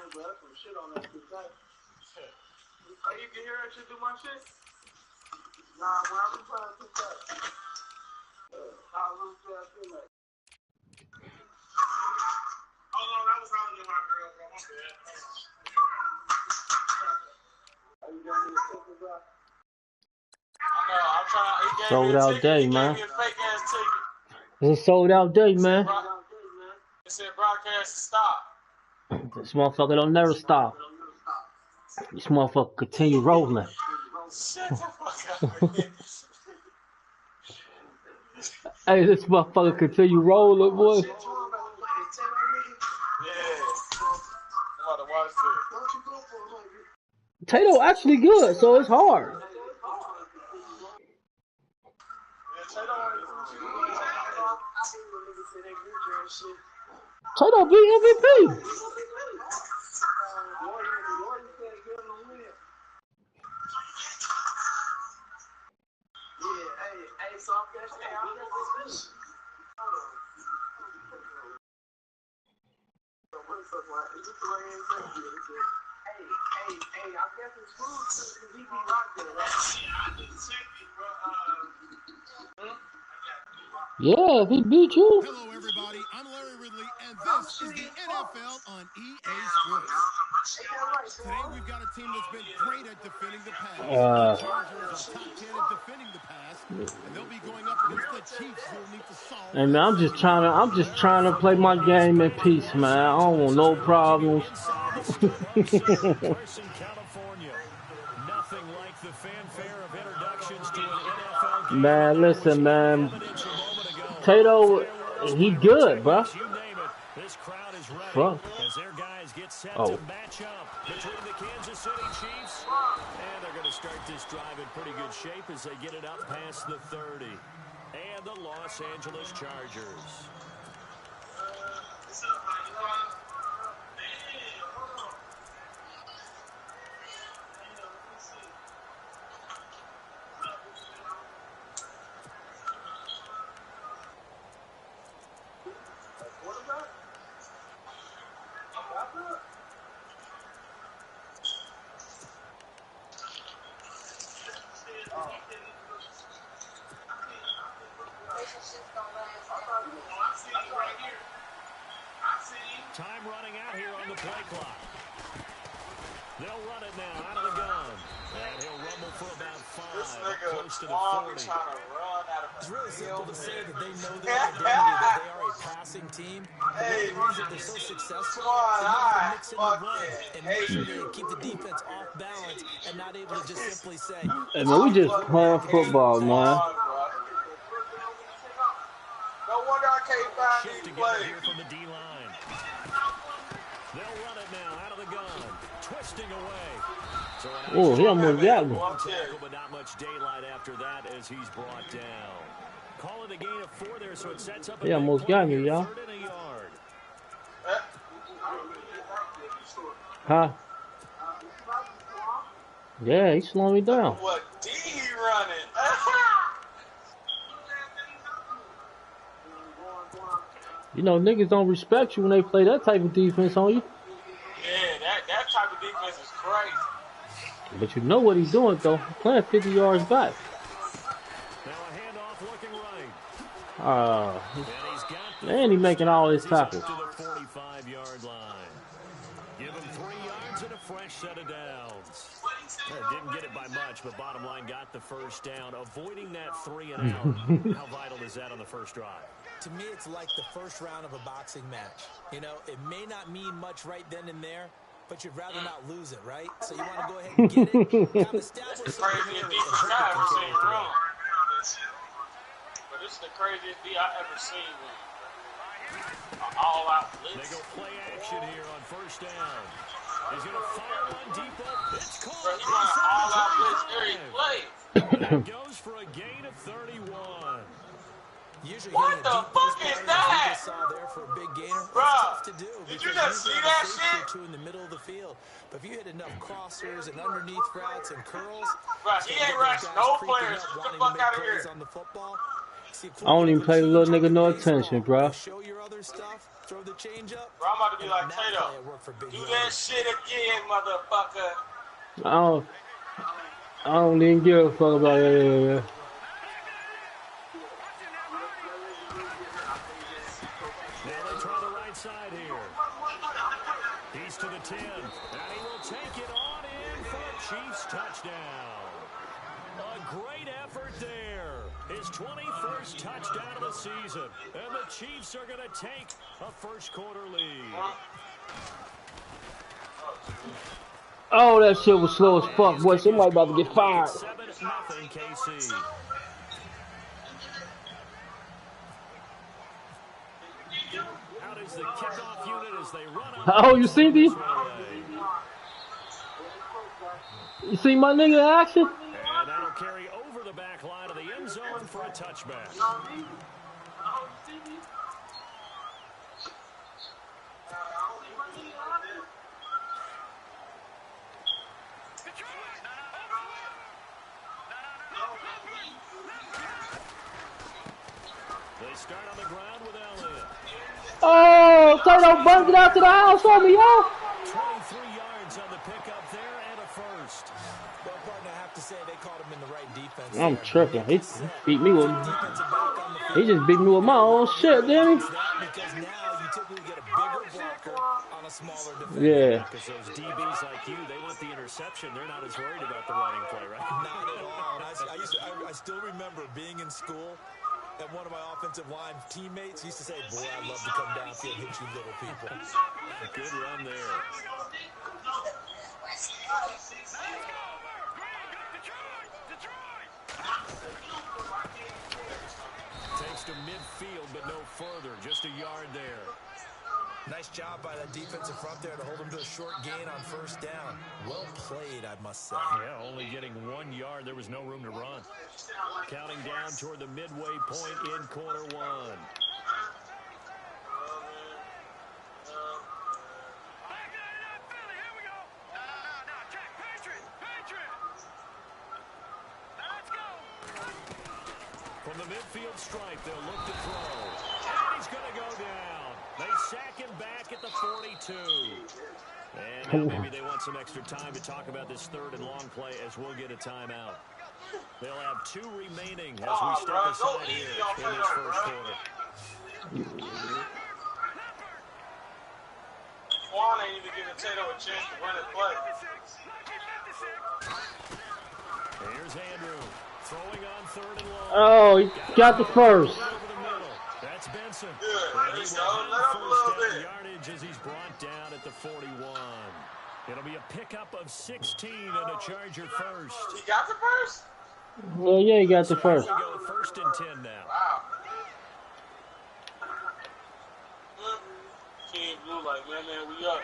You can hear that shit do my shit? Nah, when I was trying to pick that. I was trying to feel like. Oh no, that was probably my girl, bro. My bad. Are you going to the ticket, bro? I know, I'm trying. He gave sold me a out ticket. day, He man. gave me a fake ass ticket. It's a sold out day, man. It said broadcast to stop. This motherfucker don't never stop. This motherfucker continue rolling. Shut the fuck up. Hey, this motherfucker continue rolling, boy. Yeah. I'm about to watch this. Tato actually good, so it's hard. Tato beat MVP. Yeah, if he beat you. Hello, everybody. I'm Larry Ridley, and this is the NFL on EA Sports. Today, we've got a team that's been great at defending the pass. The Chargers are top 10 at defending the pass, and they'll be going up against the Chiefs, who will need to solve. Hey man, I'm just trying to play my game in peace, man. I don't want no problems. Man, listen, man. Tato, he good, bro. Fuck. Oh. Between the Kansas City Chiefs, and they're going to start this drive in pretty good shape as they get it up past the 30. And the Los Angeles Chargers. Time running out here on the play clock. They'll run it now out of the gun. And he'll rumble for about 5, close to the 40. It's really simple to say that they know their identity, that they are a passing team. Hey, the reason they're so successful is they mix in the run and make sure they keep the defense off balance and not able to just simply say, hey man, we just playing football, man. No wonder I can't find these plays. Here from the D-line. They'll run it now out of the gun. Twisting away. So oh, he almost got me. But not much daylight after that as he's brought down. Call it a gain of 4 there, so it sets up a he almost got me, y'all. Huh? Yeah, he's slowing me down. What D he running? You know, niggas don't respect you when they play that type of defense on you. Yeah, that type of defense is crazy. But you know what he's doing, though. He's playing 50 yards back. Now a handoff looking right. And he's making all his tackles. To the 45-yard line. Give him 3 yards and a fresh set of downs. Didn't get it by much, but bottom line got the first down. Avoiding that 3 and out. How vital is that on the first drive? to me, it's like the first round of a boxing match. You know, it may not mean much right then and there, but you'd rather not lose it, right? So you want to go ahead and get it, kind of establish something here. Craziest defense I ever seen run. But this is the craziest D I ever seen run. All-out blitz. They go play action here on first down. He's going to fire one deep up. It's caught. He's running all-out blitz every play. It goes for a gain of 31. Usually what the fuck is that? Saw there for a big gainer. Bruh, tough to do did you just see that shit? In the middle of the field. But if you hit enough crossers and underneath routes and curls, bruh, he ain't rushed no players. Get the fuck out of here. On the football. See, I don't even pay the little nigga no attention, bro. Show your other stuff. throw the change up. Bro, I'm about to be like Tato. Do that shit again, motherfucker. I don't even give a fuck about it. Now they try the right side here. He's to the 10, and he will take it on in for a Chiefs touchdown. A great effort there. His 21st touchdown of the season. And the Chiefs are going to take a first-quarter lead. Oh, that shit was slow as fuck, boy. Somebody about to get fired. 7-0 KC. Out is the kickoff unit as they run out. Oh, you see these? You see my nigga in action? And that'll carry over the back line of the end zone for a touchback. They start on the ground with Elliott. Oh, Tato bumped it out to the house on me, yo. 23 yards on the pickup there and a first. Well, partner, I have to say they caught him in the right defense. I'm there. tripping. He beat me with. He just beat me with my own shit, didn't he? Because now you typically get a bigger blocker on a smaller defender. Yeah. Because those DBs like you, they want the interception. They're not as worried about the running play, right? Not at all. And I still remember being in school, and one of my offensive line teammates used to say, boy, I'd love to come downfield and hit you little people. Good run there. Takes to midfield, but no further. Just a yard there. Nice job by that defensive front there to hold him to a short gain on first down. Well played, I must say. Yeah, only getting 1 yard. There was no room to run. Counting down toward the midway point in quarter one. From the midfield stripe, they'll look to throw. And he's going to go down. They sack him back at the 42. And now maybe they want some extra time to talk about this third and long play as we'll get a timeout. They'll have 2 remaining as we step aside here in this first quarter. Juan ain't even giving Tato a chance to run his play. Here's Andrew. Throwing on third and long. Oh, he got the first. That's Benson. Good. And he So, will let have him a first little down bit. yardage as he's brought down at the 41. It'll be a pickup of 16 and a Charger first. He got the first? Well, yeah, he got the first. We go first and 10 now. Wow. Team Blue like, man, we up.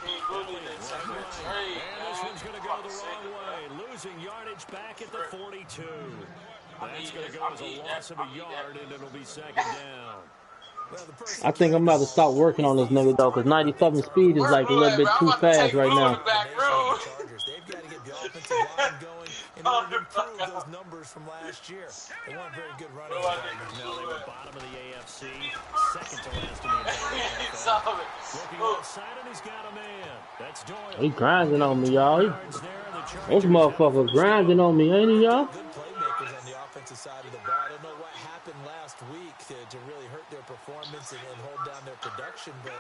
Team Blue need that second trade, And this one's going to go the wrong way. Losing yardage back at the 42. That's going to go as a loss of a yard, and it'll be second down. I think I'm about to stop working on this nigga, though, because 97 speed is like a little bit too fast right now. They've got to get the offensive line going in order to improve those numbers from last year. They weren't very good running. No, they were bottom of the AFC, second to last in the entire NFL. Looking outside, and he's got a man. That's Doyle. He grinding on me, y'all. This motherfucker grinding on me, ain't he, y'all? Good playmakers on the offensive side of the ball. I don't know what happened last week to really hurt their performance and hold down their production, but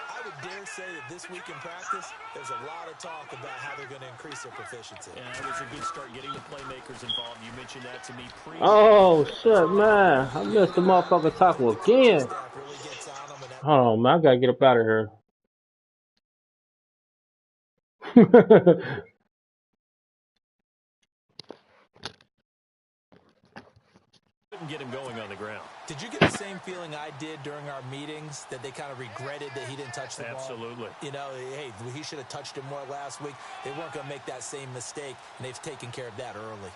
I would dare say that this week in practice, there's a lot of talk about how they're going to increase their proficiency. Yeah, it was a good start getting the playmakers involved. You mentioned that to me pre. Oh, shit, man. I missed the motherfucker tackle again. Oh, man, I gotta get up out of here. Couldn't get him going on the ground. Did you get the same feeling I did during our meetings, that they kind of regretted that he didn't touch the ball? Absolutely. You know, hey, he should have touched it more last week. They weren't going to make that same mistake, and they've taken care of that early.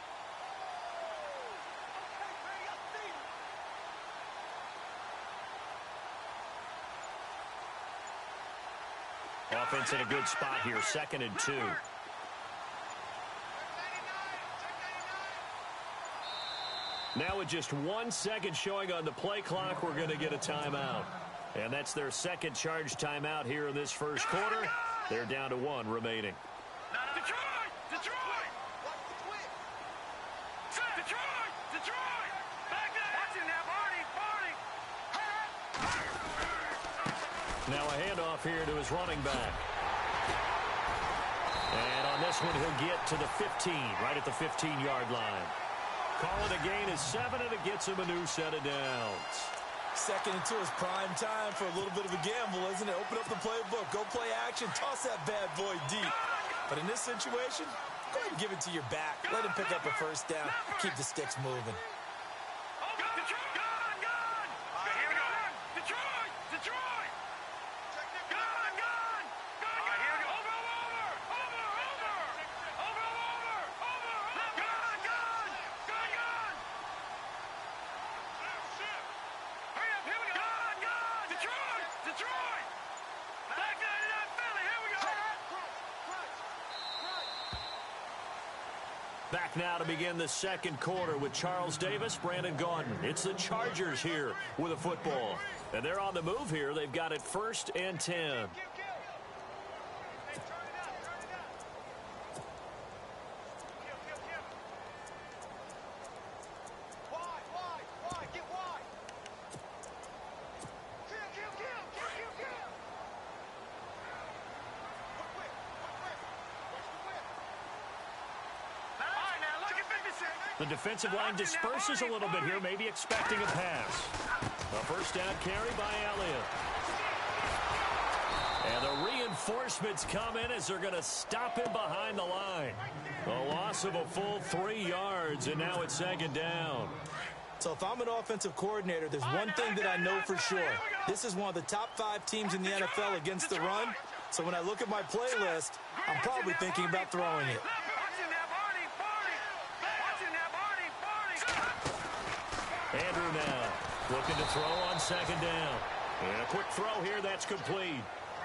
Offense in a good spot here, 2nd and 2. Now with just 1 second showing on the play clock, we're going to get a timeout. And that's their second charge timeout here in this first quarter. They're down to 1 remaining. Detroit! Detroit! Detroit! Detroit! Back there! Watching that, Barney! Now a handoff here to his running back. And on this one, he'll get to the 15, right at the 15-yard line. Calling a gain is 7, and it gets him a new set of downs. Second and 2 is prime time for a little bit of a gamble, isn't it? Open up the playbook, go play action, toss that bad boy deep. But in this situation, go ahead and give it to your back. Let him pick up a first down, keep the sticks moving. Back now to begin the second quarter with Charles Davis, Brandon Gaudin. It's the Chargers here with a football. And they're on the move here. They've got it 1st and 10. The defensive line disperses a little bit here, maybe expecting a pass. A first down carry by Elliott. And the reinforcements come in as they're going to stop him behind the line. A loss of a full 3 yards, and now it's 2nd down. So if I'm an offensive coordinator, there's one thing that I know for sure. This is one of the top 5 teams in the NFL against the run. So when I look at my playlist, I'm probably thinking about throwing it. Andrew now looking to throw on 2nd down. And a quick throw here, that's complete.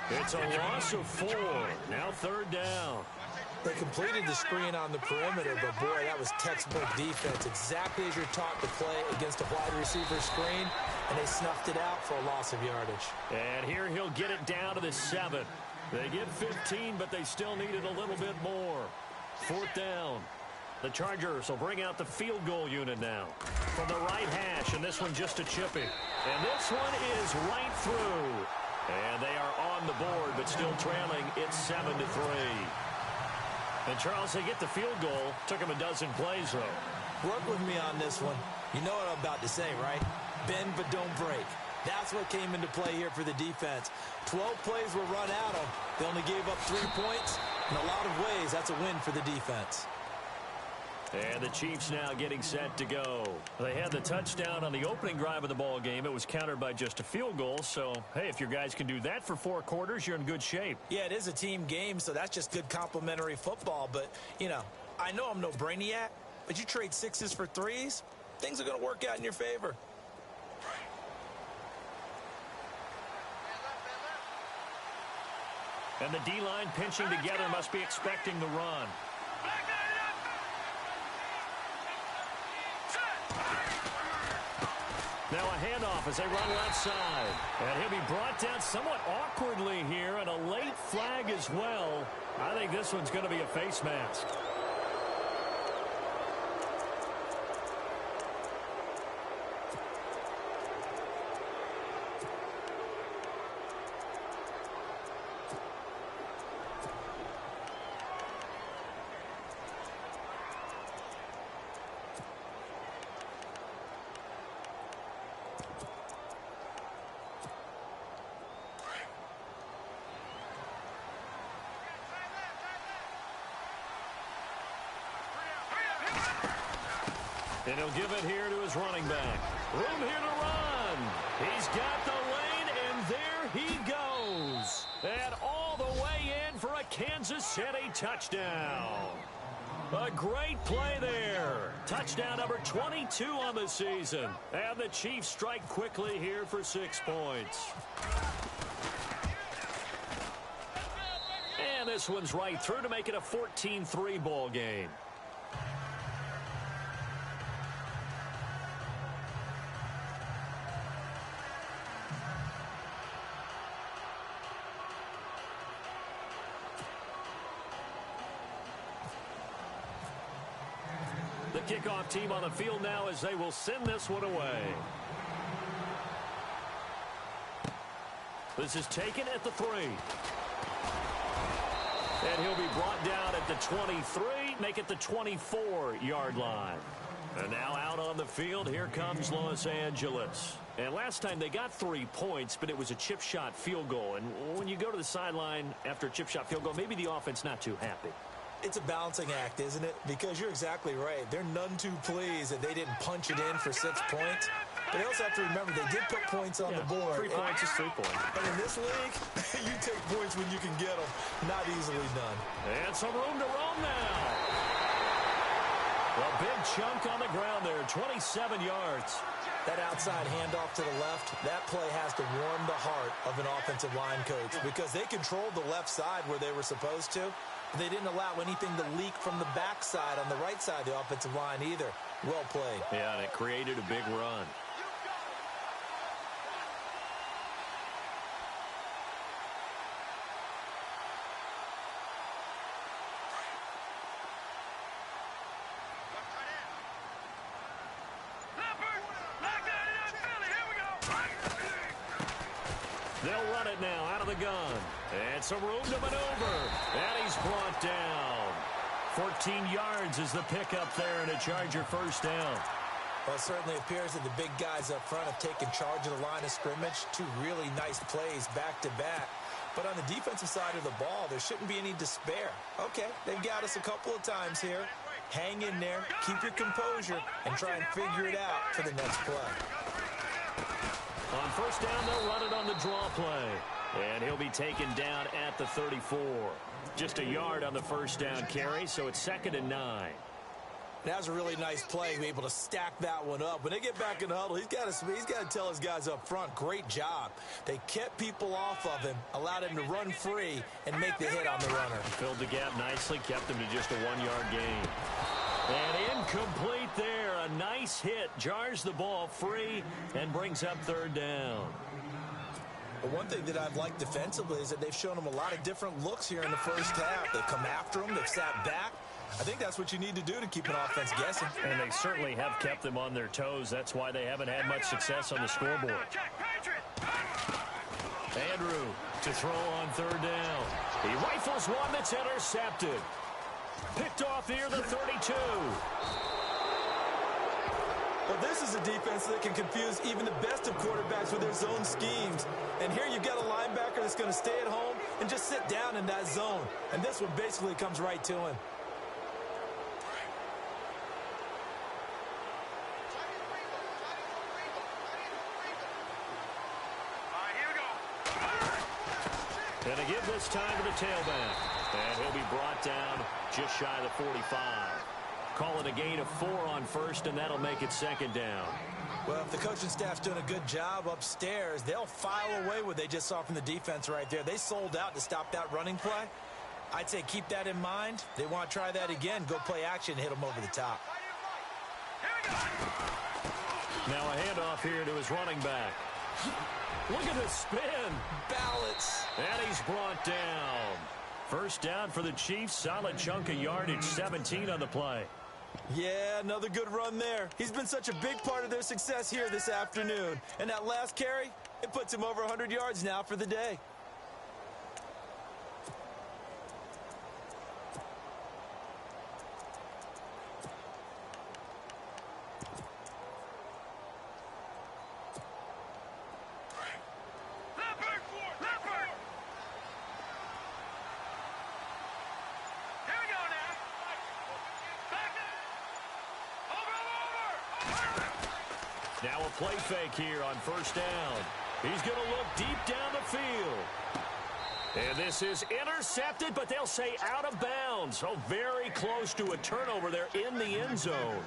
It's a loss of 4. Now 3rd down. They completed the screen on the perimeter, but boy, that was textbook defense. Exactly as you're taught to play against a wide receiver screen, and they snuffed it out for a loss of yardage. And here he'll get it down to the 7. They get 15, but they still needed a little bit more. 4th down. The Chargers will bring out the field goal unit now. From the right hash, and this one just a chipping. And this one is right through. And they are on the board, but still trailing. It's 7-3. And Charles, they get the field goal. Took him a dozen plays, though. Work with me on this one. You know what I'm about to say, right? Bend but don't break. That's what came into play here for the defense. 12 plays were run at them. They only gave up 3 points. In a lot of ways, that's a win for the defense. And the Chiefs now getting set to go. They had the touchdown on the opening drive of the ball game. It was countered by just a field goal. So, hey, if your guys can do that for 4 quarters, you're in good shape. Yeah, it is a team game, so that's just good complimentary football. But, you know, I know I'm no brainiac, but you trade 6s for 3s, things are going to work out in your favor. And the D-line pinching together must be expecting the run. Now a handoff as they run left side. And he'll be brought down somewhat awkwardly here, and a late flag as well. I think this one's going to be a face mask. And he'll give it here to his running back. Room here to run. He's got the lane, and there he goes. And all the way in for a Kansas City touchdown. A great play there. Touchdown number 22 on the season. And the Chiefs strike quickly here for 6 points. And this one's right through to make it a 14-3 ball game. kickoff team on the field now as they will send this one away. This is taken at the 3. And he'll be brought down at the 23, make it the 24-yard line. And now out on the field, here comes Los Angeles. And last time they got 3 points, but it was a chip shot field goal. And when you go to the sideline after a chip shot field goal, maybe the offense not too happy. It's a balancing act, isn't it? Because you're exactly right. They're none too pleased that they didn't punch it in for 6 points. But they also have to remember they did put points on the board. 3 points is 3 points. But in this league, you take points when you can get them. Not easily done. And some room to roam now. A big chunk on the ground there, 27 yards. That outside handoff to the left, that play has to warm the heart of an offensive line coach because they controlled the left side where they were supposed to. They didn't allow anything to leak from the backside on the right side of the offensive line either. Well played. Yeah, and it created a big run. They'll run it now out of the gun. And some room to maneuver. And he's brought down. 14 yards is the pickup there and a Charger first down. Well, it certainly appears that the big guys up front have taken charge of the line of scrimmage. 2 really nice plays back-to-back. But on the defensive side of the ball, there shouldn't be any despair. Okay, they've got us a couple of times here. Hang in there, keep your composure, and try and figure it out for the next play. On first down, they'll run it on the draw play. And he'll be taken down at the 34. Just a yard on the first down carry, so it's 2nd and 9. That was a really nice play, be able to stack that one up. When they get back in the huddle, he's got to tell his guys up front, great job. They kept people off of him, allowed him to run free, and make the hit on the runner. Filled the gap nicely, kept him to just a 1-yard gain. And incomplete there. A nice hit. Jars the ball free and brings up 3rd down. But one thing that I've liked defensively is that they've shown them a lot of different looks here in the first half. They've come after them. They've sat back. I think that's what you need to do to keep an offense guessing. And they certainly have kept them on their toes. That's why they haven't had much success on the scoreboard. Andrew to throw on 3rd down. He rifles one that's intercepted. Picked off near the 32. Well, this is a defense that can confuse even the best of quarterbacks with their zone schemes. And here you've got a linebacker that's going to stay at home and just sit down in that zone. And this one basically comes right to him. And they give this time to the tailback. And he'll be brought down just shy of the 45. Call it a gain of 4 on first, and that'll make it 2nd down. Well, if the coaching staff's doing a good job upstairs, they'll file away what they just saw from the defense right there. They sold out to stop that running play. I'd say keep that in mind. They want to try that again. Go play action, hit them over the top. Now a handoff here to his running back. Look at the spin. Balance. And he's brought down. First down for the Chiefs. Solid chunk of yardage. 17 on the play. Yeah, another good run there. He's been such a big part of their success here this afternoon. And that last carry, it puts him over 100 yards now for the day. Now a play fake here on first down. He's going to look deep down the field. And this is intercepted, but they'll say out of bounds. Oh, very close to a turnover there in the end zone.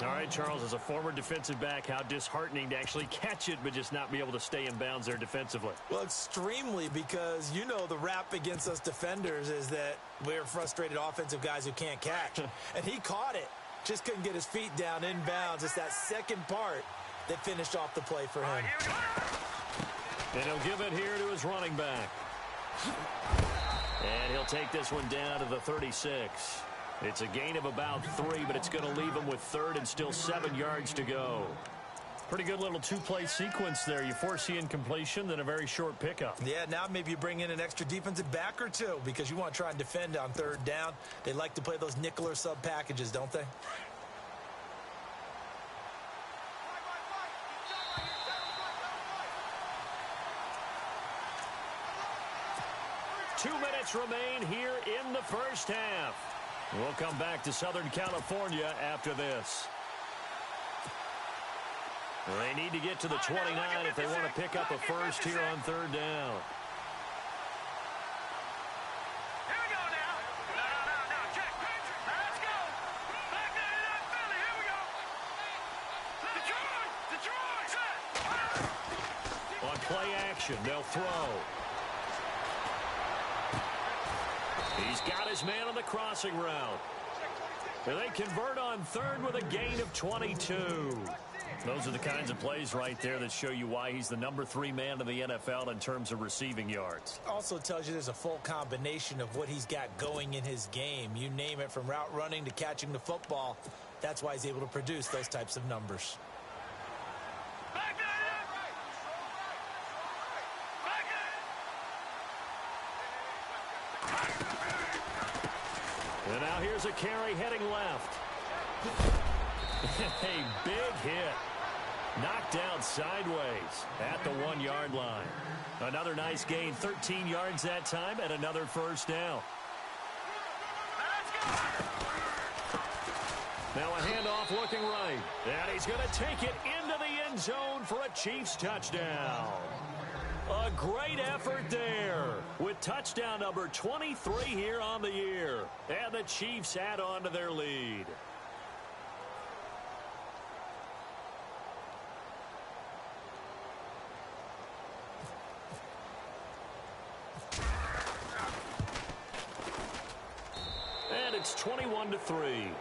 All right, Charles, as a former defensive back, how disheartening to actually catch it, but just not be able to stay in bounds there defensively. Well, extremely, because you know the rap against us defenders is that we're frustrated offensive guys who can't catch. And he caught it. Just couldn't get his feet down in bounds. It's that second part that finished off the play for him. And he'll give it here to his running back. And he'll take this one down to the 36. It's a gain of about 3, but it's going to leave them with 3rd and still 7 yards to go. Pretty good little two-play sequence there. You force the incompletion, then a very short pickup. Yeah, now maybe you bring in an extra defensive back or two because you want to try and defend on 3rd down. They like to play those nickel or sub packages, don't they? Two minutes remain here in the first half. We'll come back to Southern California after this. They need to get to the 29 if they want to pick up a first here on 3rd down. Here we go now. No. Check. Let's go. Back there in that Philly. Here we go. Detroit. Set. On play action, they'll throw. He's got his man on the crossing route. And they convert on 3rd with a gain of 22. Those are the kinds of plays right there that show you why he's the number 3 man in the NFL in terms of receiving yards. Also tells you there's a full combination of what he's got going in his game. You name it, from route running to catching the football. That's why he's able to produce those types of numbers. Back there. And now here's a carry heading left. A big hit. Knocked down sideways at the 1-yard line. Another nice gain, 13 yards that time, and another first down. Now a handoff looking right. And he's going to take it into the end zone for a Chiefs touchdown. A great effort there with touchdown number 23 here on the year. And the Chiefs add on to their lead. And it's 21-3.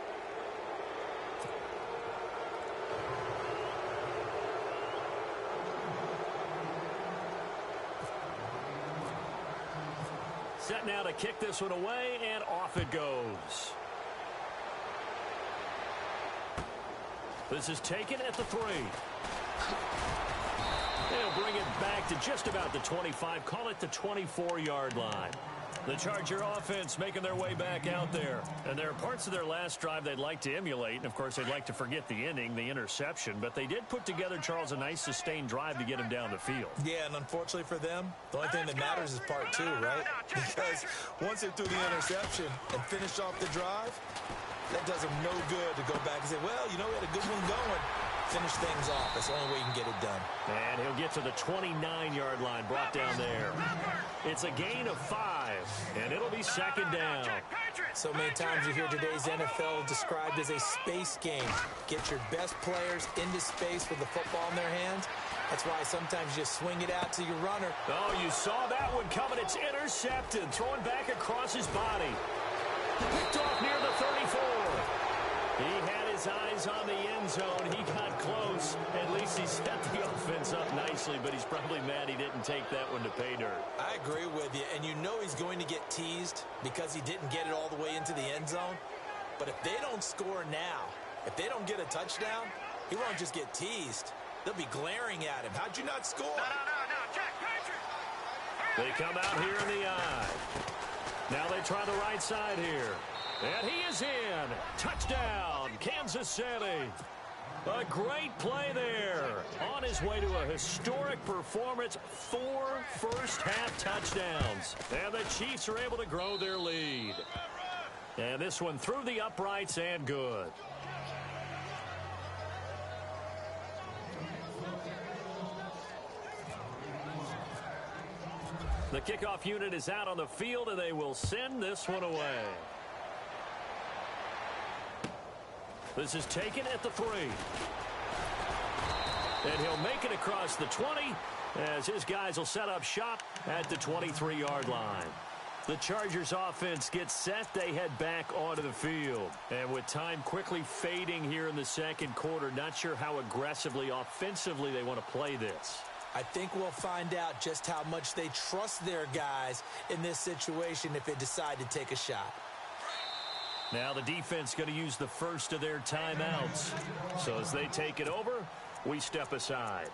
Set now to kick this one away, and off it goes. This is taken at the 3. They'll bring it back to just about the 25, call it the 24-yard line. The Charger offense making their way back out there. And there are parts of their last drive they'd like to emulate. And, of course, they'd like to forget the inning, the interception. But they did put together, Charles, a nice sustained drive to get him down the field. Yeah, and unfortunately for them, the only thing that matters is part 2, right? Because once they threw the interception and finished off the drive, that does them no good to go back and say, well, you know, we had a good one going. Finish things off. That's the only way you can get it done. And he'll get to the 29-yard line, brought down there. It's a gain of 5, and it'll be 2nd down. So many times you hear today's NFL described as a space game. Get your best players into space with the football in their hands. That's why sometimes you just swing it out to your runner. Oh, you saw that one coming. It's intercepted. Throwing back across his body. Picked off near the 34. He had his eyes on the end zone. He got close. At least he set the offense up nicely, but he's probably mad he didn't take that one to pay dirt. I agree with you, and you know he's going to get teased because he didn't get it all the way into the end zone. But if they don't score now, if they don't get a touchdown, he won't just get teased. They'll be glaring at him. How'd you not score? No. Check, They come out here in the eye. Now they try the right side here. And he is in. Touchdown, Kansas City. A great play there. On his way to a historic performance, 4 first-half touchdowns. And the Chiefs are able to grow their lead. And this one through the uprights and good. The kickoff unit is out on the field, and they will send this one away. This is taken at the 3. And he'll make it across the 20 as his guys will set up shop at the 23-yard line. The Chargers offense gets set. They head back onto the field. And with time quickly fading here in the second quarter, not sure how aggressively, offensively they want to play this. I think we'll find out just how much they trust their guys in this situation if they decide to take a shot. Now the defense going to use the first of their timeouts. So as they take it over, we step aside.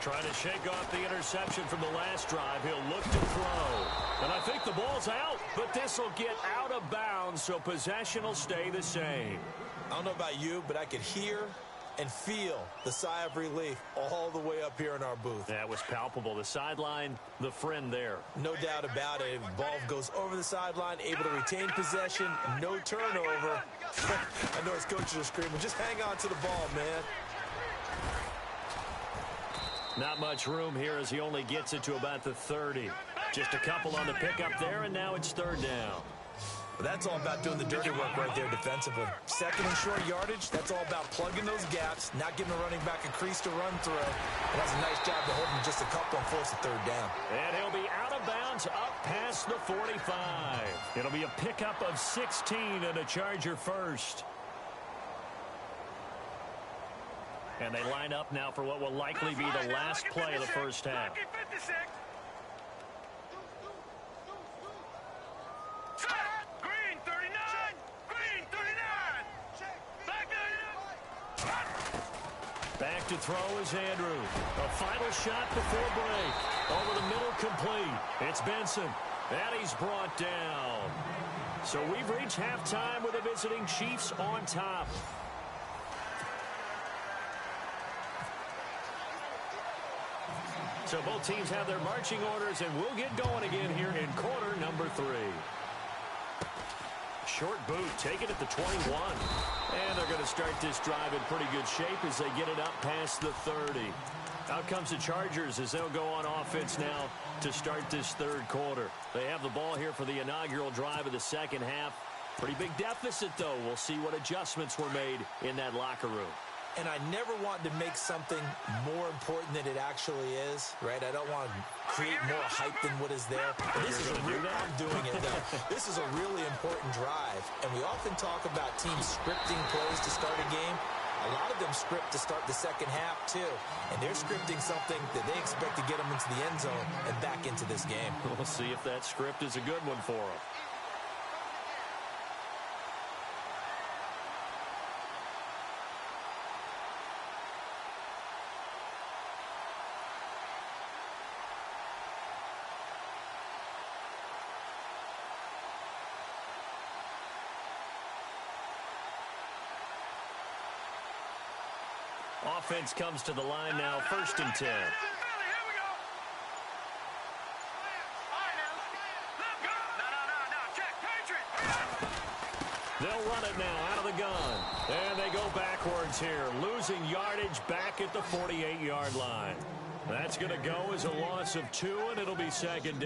Trying to shake off the interception from the last drive. He'll look to throw. And I think the ball's out, but this will get out of bounds, so possession will stay the same. I don't know about you, but I could hear and feel the sigh of relief all the way up here in our booth. That was palpable. The sideline, the friend there. No doubt about it. The ball goes over the sideline, able to retain possession, no turnover. I know his coaches are screaming, just hang on to the ball, man. Not much room here as he only gets it to about the 30. Just a couple on the pickup there, and now it's third down. But that's all about doing the dirty work right there defensively. Second and short yardage, that's all about plugging those gaps, not giving a running back a crease to run through. And that's a nice job to hold him just a couple and force a third down. And he'll be out of bounds up past the 45. It'll be a pickup of 16 and a Charger first. And they line up now for what will likely be the last play of the first half. Green 39. Green 39. Back to throw is Andrew. A final shot before break. Over the middle, complete. It's Benson. And he's brought down. So we've reached halftime with the visiting Chiefs on top. So both teams have their marching orders, and we'll get going again here in quarter number 3. Short boot, taken at the 21. And they're going to start this drive in pretty good shape as they get it up past the 30. Out comes the Chargers as they'll go on offense now to start this third quarter. They have the ball here for the inaugural drive of the second half. Pretty big deficit, though. We'll see what adjustments were made in that locker room. And I never want to make something more important than it actually is, right? I don't want to create more hype than what is there. But this is a real, I'm doing it, though. This is a really important drive. And we often talk about teams scripting plays to start a game. A lot of them script to start the second half, too. And they're scripting something that they expect to get them into the end zone and back into this game. We'll see if that script is a good one for them. Offense comes to the line now, 1st and 10. They'll run it now out of the gun. And they go backwards here, losing yardage back at the 48-yard line. That's going to go as a loss of 2, and it'll be second down.